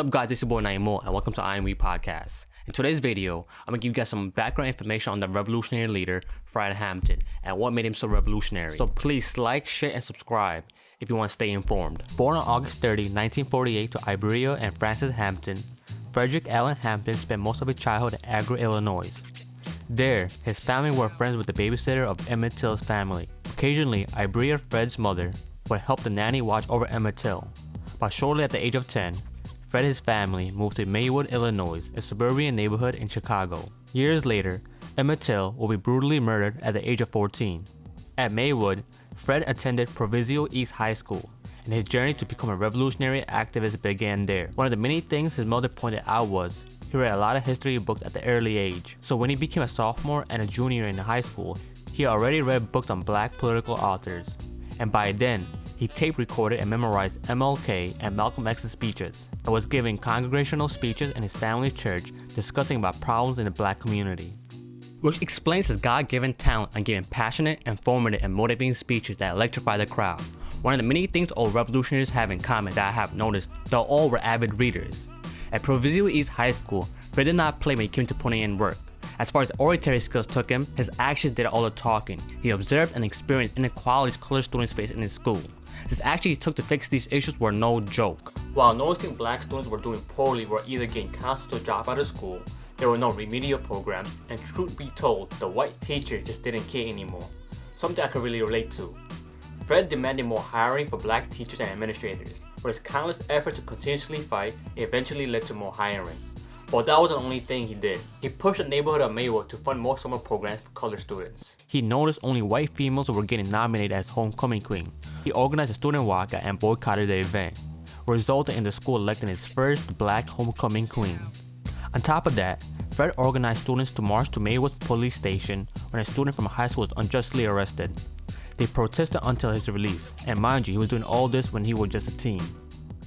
What's up guys, it's your boy Naimo and welcome to IMW Podcast. In today's video, I'm going to give you guys some background information on the revolutionary leader, Fred Hampton, and what made him so revolutionary. So please like, share, and subscribe if you want to stay informed. Born on August 30, 1948 to Iberia and Francis Hampton, Frederick Allen Hampton spent most of his childhood in Agro, Illinois. There, his family were friends with the babysitter of Emmett Till's family. Occasionally, Iberia, Fred's mother, would help the nanny watch over Emmett Till. But shortly at the age of 10, Fred and his family moved to Maywood, Illinois, a suburban neighborhood in Chicago. Years later, Emmett Till will be brutally murdered at the age of 14. At Maywood, Fred attended Proviso East High School, and his journey to become a revolutionary activist began there. One of the many things his mother pointed out was he read a lot of history books at the early age. So when he became a sophomore and a junior in high school, he already read books on black political authors. And by then, he tape recorded and memorized MLK and Malcolm X's speeches, and was giving congregational speeches in his family church discussing about problems in the black community. Which explains his God-given talent on giving passionate, informative, and motivating speeches that electrify the crowd. One of the many things all revolutionaries have in common that I have noticed, they all were avid readers. At Proviso East High School, Fred did not play when he came to putting in work. As far as oratory skills took him, his actions did all the talking. He observed and experienced inequalities colored students faced in his school. His actions he took to fix these issues were no joke. While noticing black students were doing poorly or either getting counseled to drop out of school, there were no remedial programs, and truth be told, the white teacher just didn't care anymore. Something I could really relate to. Fred demanded more hiring for black teachers and administrators, but his countless efforts to continuously fight eventually led to more hiring. But that wasn't the only thing he did. He pushed the neighborhood of Maywood to fund more summer programs for colored students. He noticed only white females were getting nominated as homecoming queen. He organized a student walkout and boycotted the event, resulting in the school electing its first black homecoming queen. On top of that, Fred organized students to march to Maywood's police station when a student from high school was unjustly arrested. They protested until his release, and mind you, he was doing all this when he was just a teen.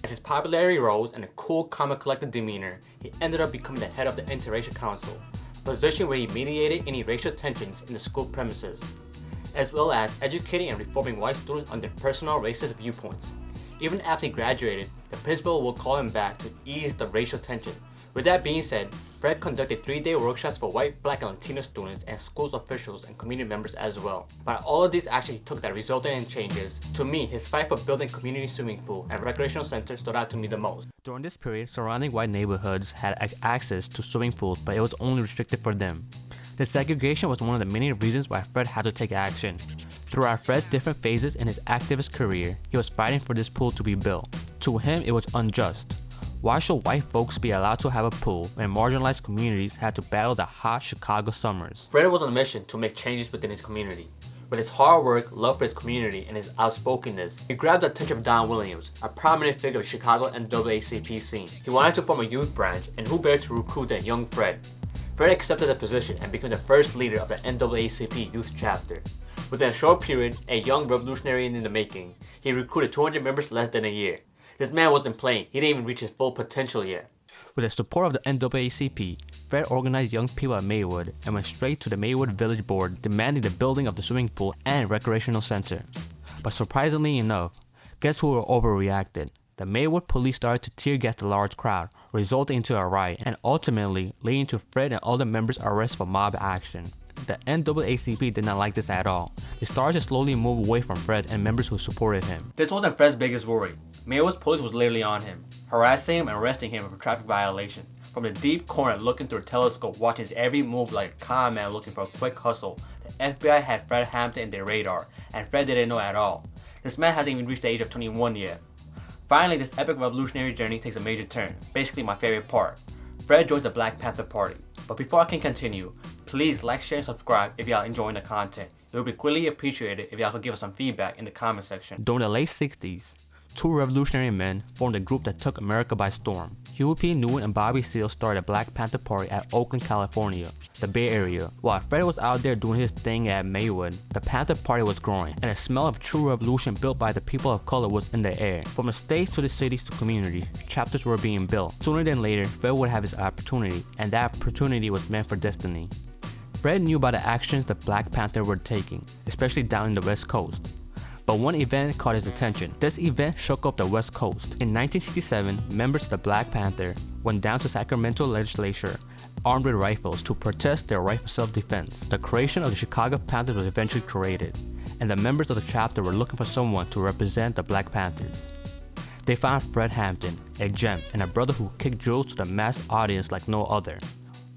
As his popularity rose and a cool, calm, and collected demeanor, he ended up becoming the head of the Interracial Council, a position where he mediated any racial tensions in the school premises, as well as educating and reforming white students on their personal racist viewpoints. Even after he graduated, the principal would call him back to ease the racial tension. With that being said, Fred conducted 3-day workshops for white, black, and Latino students and school officials and community members as well. By all of these actions he took that resulted in changes, to me, his fight for building community swimming pool and recreational centers stood out to me the most. During this period, surrounding white neighborhoods had access to swimming pools, but it was only restricted for them. The segregation was one of the many reasons why Fred had to take action. Throughout Fred's different phases in his activist career, he was fighting for this pool to be built. To him, it was unjust. Why should white folks be allowed to have a pool when marginalized communities had to battle the hot Chicago summers? Fred was on a mission to make changes within his community. With his hard work, love for his community, and his outspokenness, he grabbed the attention of Don Williams, a prominent figure of the Chicago NAACP scene. He wanted to form a youth branch, and who better to recruit than young Fred? Fred accepted the position and became the first leader of the NAACP youth chapter. Within a short period, a young revolutionary in the making, he recruited 200 members less than a year. This man wasn't playing, he didn't even reach his full potential yet. With the support of the NAACP, Fred organized young people at Maywood and went straight to the Maywood Village Board demanding the building of the swimming pool and recreational center. But surprisingly enough, guess who overreacted? The Maywood police started to tear gas the large crowd, resulting into a riot and ultimately leading to Fred and other members' arrest for mob action. The NAACP did not like this at all. They started to slowly move away from Fred and members who supported him. This wasn't Fred's biggest worry. Maywood's police was literally on him, harassing him and arresting him for traffic violation. From the deep corner looking through a telescope watching his every move like a con man looking for a quick hustle, the FBI had Fred Hampton in their radar, and Fred didn't know at all. This man hasn't even reached the age of 21 yet. Finally, this epic revolutionary journey takes a major turn, basically my favorite part. Fred joins the Black Panther Party. But before I can continue, please like, share, and subscribe if y'all enjoying the content. It would be greatly appreciated if y'all could give us some feedback in the comment section. During the late 60s, two revolutionary men formed a group that took America by storm. Huey P. Newton and Bobby Seale started a Black Panther Party at Oakland, California, the Bay Area. While Fred was out there doing his thing at Maywood, the Panther Party was growing, and a smell of true revolution built by the people of color was in the air. From the states to the cities to communities, chapters were being built. Sooner than later, Fred would have his opportunity, and that opportunity was meant for destiny. Fred knew about the actions the Black Panther were taking, especially down in the West Coast. But one event caught his attention. This event shook up the West Coast. In 1967, members of the Black Panther went down to Sacramento legislature armed with rifles to protest their right for self-defense. The creation of the Chicago Panthers was eventually created, and the members of the chapter were looking for someone to represent the Black Panthers. They found Fred Hampton, a gem and a brother who kicked jewels to the mass audience like no other.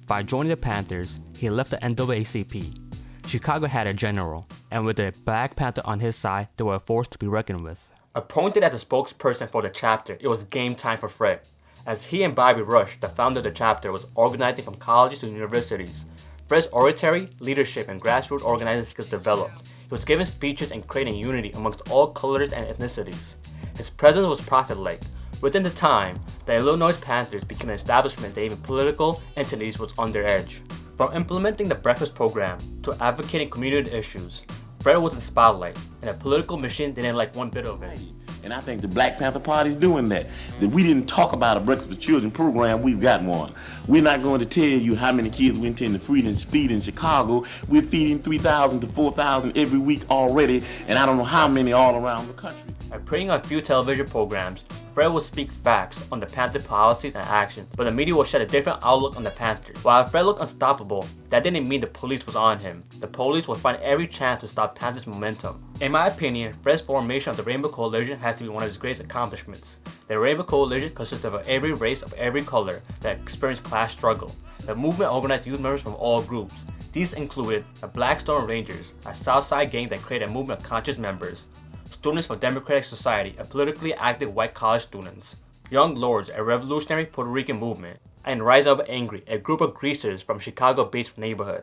By joining the Panthers, he left the NAACP. Chicago had a general, and with the Black Panther on his side, they were a force to be reckoned with. Appointed as a spokesperson for the chapter, it was game time for Fred, as he and Bobby Rush, the founder of the chapter, was organizing from colleges to universities. Fred's oratory, leadership, and grassroots organizing skills developed. He was giving speeches and creating unity amongst all colors and ethnicities. His presence was prophet-like. Within the time, the Illinois Panthers became an establishment that even political entities was on their edge. From implementing the breakfast program to advocating community issues, Fred was in the spotlight, and the political machine didn't like one bit of it. And I think the Black Panther Party is doing that. That we didn't talk about a Breakfast for Children program, we've got one. We're not going to tell you how many kids we intend to feed in Chicago. We're feeding 3,000 to 4,000 every week already, and I don't know how many all around the country. Appearing on a few television programs, Fred would speak facts on the Panther policies and actions, but the media would shed a different outlook on the Panthers. While Fred looked unstoppable, that didn't mean the police was on him. The police would find every chance to stop Panthers' momentum. In my opinion, Fred's formation of the Rainbow Coalition has to be one of his greatest accomplishments. The Rainbow Coalition consists of every race of every color that experienced class struggle. The movement organized youth members from all groups. These included the Blackstone Rangers, a Southside gang that created a movement of conscious members, Students for Democratic Society, a politically active white college students, Young Lords, a revolutionary Puerto Rican movement, and Rise Up Angry, a group of greasers from Chicago-based neighborhood.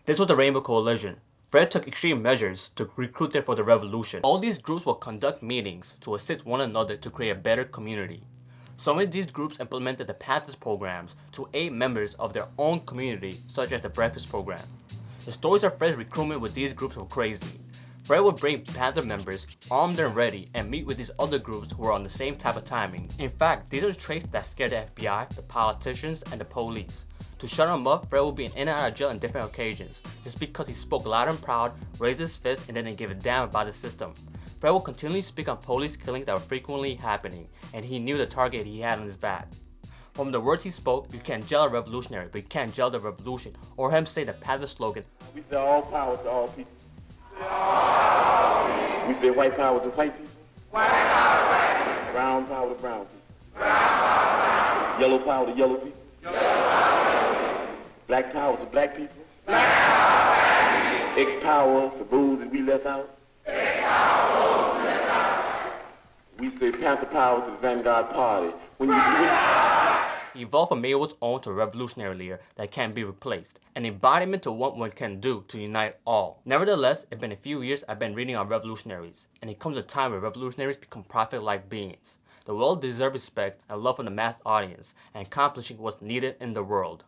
This was the Rainbow Coalition. Fred took extreme measures to recruit them for the revolution. All these groups will conduct meetings to assist one another to create a better community. Some of these groups implemented the Panthers programs to aid members of their own community, such as the Breakfast program. The stories of Fred's recruitment with these groups were crazy. Fred would bring Panther members armed and ready and meet with these other groups who were on the same type of timing. In fact, these are the traits that scared the FBI, the politicians, and the police. To shut him up, Fred would be in and out of jail on different occasions, just because he spoke loud and proud, raised his fist, and didn't give a damn about the system. Fred would continually speak on police killings that were frequently happening, and he knew the target he had on his back. From the words he spoke, you can jail a revolutionary, but you can't jail the revolution, or him say the Panther slogan. We say all power to all people. We say white power to white people. White power to white people. Brown power to brown people. Brown power to brown people. Yellow power to yellow people. Yellow power to yellow people. Black power to black people. Black power to black people. X power to those that we left out. X power to those we left out. We say Panther power to the Vanguard Party. He evolved from Mayow's own to a revolutionary leader that can't be replaced, an embodiment to what one can do to unite all. Nevertheless, it's been a few years I've been reading on revolutionaries, and it comes a time where revolutionaries become prophet-like beings. The world deserves respect and love from the mass audience, and accomplishing what's needed in the world.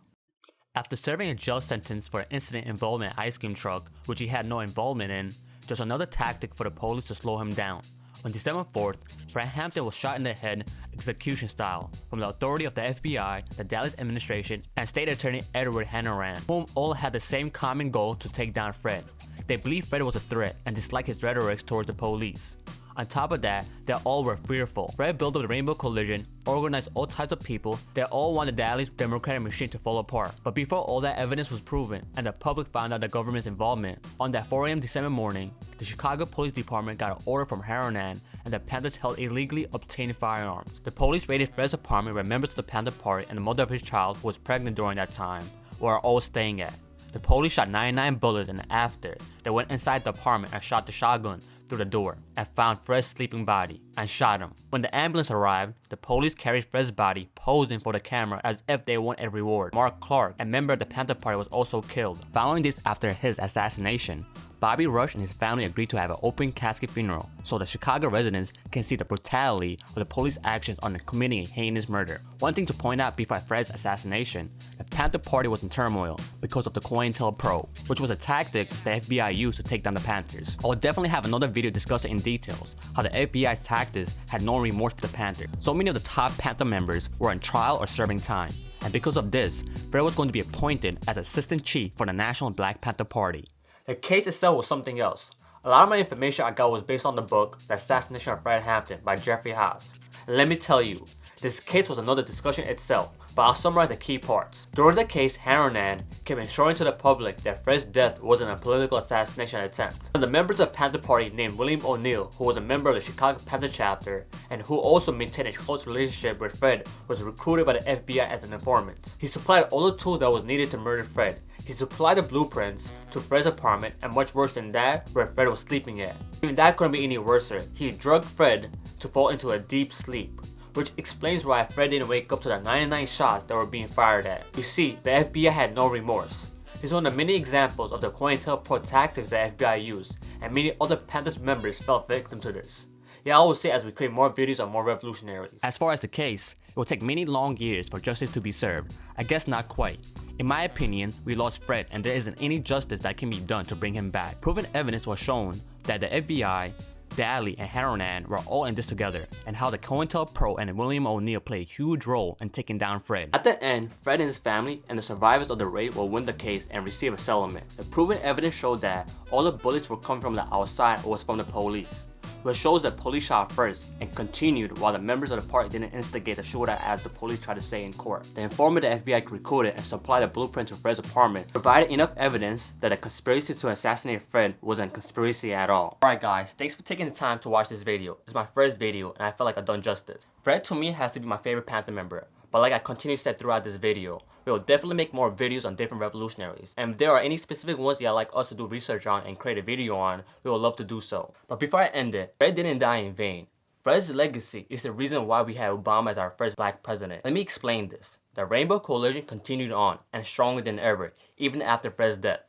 After serving a jail sentence for an incident involving an ice cream truck, which he had no involvement in, just another tactic for the police to slow him down. On December 4th, Fred Hampton was shot in the head execution style from the authority of the FBI, the Dallas administration, and State Attorney Edward Hannaran, whom all had the same common goal to take down Fred. They believed Fred was a threat and disliked his rhetorics towards the police. On top of that, they all were fearful. Fred built up the Rainbow Coalition, organized all types of people. They all wanted Dallas' Democratic machine to fall apart. But before all that evidence was proven and the public found out the government's involvement, on that 4 a.m. December morning, the Chicago Police Department got an order from Hannaran, and the Panthers held illegally obtained firearms. The police raided Fred's apartment where members of the Panther Party and the mother of his child, who was pregnant during that time, were all staying at. The police shot 99 bullets, and after, they went inside the apartment and shot the shotgun through the door and found Fred's sleeping body and shot him. When the ambulance arrived, the police carried Fred's body, posing for the camera as if they won a reward. Mark Clark, a member of the Panther Party, was also killed. Following this, after his assassination, Bobby Rush and his family agreed to have an open casket funeral so the Chicago residents can see the brutality of the police actions on committing a heinous murder. One thing to point out before Fred's assassination, the Panther Party was in turmoil because of the COINTELPRO, which was a tactic the FBI used to take down the Panthers. I will definitely have another video discussing in details how the FBI's tactics had no remorse for the Panthers. So many of the top Panther members were on trial or serving time, and because of this, Fred was going to be appointed as assistant chief for the National Black Panther Party. The case itself was something else. A lot of my information I got was based on the book The Assassination of Fred Hampton by Jeffrey Haas. And let me tell you, this case was another discussion itself, but I'll summarize the key parts. During the case, Haronan kept ensuring to the public that Fred's death wasn't a political assassination attempt. And the members of the Panther Party named William O'Neill, who was a member of the Chicago Panther chapter and who also maintained a close relationship with Fred, was recruited by the FBI as an informant. He supplied all the tools that was needed to murder Fred. He supplied the blueprints to Fred's apartment, and much worse than that, where Fred was sleeping at. Even that couldn't be any worse. He drugged Fred to fall into a deep sleep, which explains why Fred didn't wake up to the 99 shots that were being fired at. You see, the FBI had no remorse. This is one of the many examples of the COINTELPRO tactics the FBI used, and many other Panthers members fell victim to this. Yeah, I will say as we create more videos on more revolutionaries. As far as the case, it will take many long years for justice to be served. I guess not quite. In my opinion, we lost Fred and there isn't any justice that can be done to bring him back. Proven evidence was shown that the FBI, Daly, and Haronan were all in this together, and how the COINTELPRO and William O'Neill played a huge role in taking down Fred. At the end, Fred and his family and the survivors of the raid will win the case and receive a settlement. The proven evidence showed that all the bullets were coming from the outside or was from the police, which shows that police shot first and continued while the members of the party didn't instigate the shootout as the police tried to say in court. The informant the FBI recruited and supplied a blueprint to Fred's apartment provided enough evidence that a conspiracy to assassinate Fred wasn't a conspiracy at all. Alright guys, thanks for taking the time to watch this video. It's my first video and I felt like I've done justice. Fred to me has to be my favorite Panther member, but like I continue to say throughout this video, we will definitely make more videos on different revolutionaries. And if there are any specific ones y'all like us to do research on and create a video on, we would love to do so. But before I end it, Fred didn't die in vain. Fred's legacy is the reason why we had Obama as our first black president. Let me explain this. The Rainbow Coalition continued on and stronger than ever, even after Fred's death.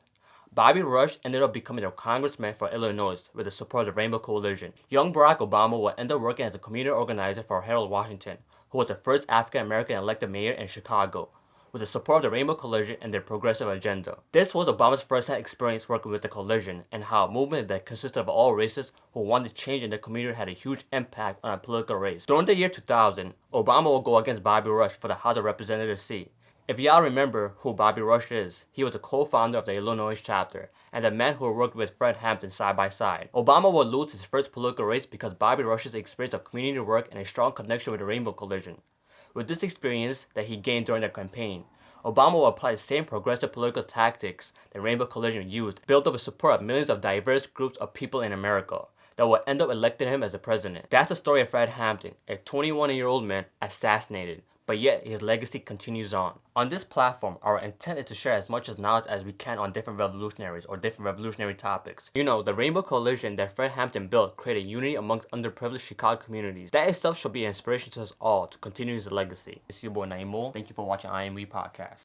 Bobby Rush ended up becoming a congressman for Illinois with the support of the Rainbow Coalition. Young Barrack Obama will end up working as a community organizer for Harold Washington, who was the first African American elected mayor in Chicago, with the support of the Rainbow Coalition and their progressive agenda. This was Obama's first-hand experience working with the coalition, and how a movement that consisted of all races who wanted change in the community had a huge impact on a political race. During the year 2000, Obama will go against Bobby Rush for the House of Representatives seat. If y'all remember who Bobby Rush is, he was the co-founder of the Illinois chapter, and the man who worked with Fred Hampton side by side. Obama will lose his first political race because Bobby Rush's experience of community work and a strong connection with the Rainbow Coalition. With this experience that he gained during the campaign, Obama will apply the same progressive political tactics the Rainbow Coalition used to build up the support of millions of diverse groups of people in America that will end up electing him as the president. That's the story of Fred Hampton, a 21-year-old man assassinated, but yet his legacy continues on. On this platform, our intent is to share as much knowledge as we can on different revolutionaries or different revolutionary topics. You know, the Rainbow Coalition that Fred Hampton built created unity amongst underprivileged Chicago communities. That itself should be an inspiration to us all to continue his legacy. It's your boy Naimul. Thank you for watching IME Podcast.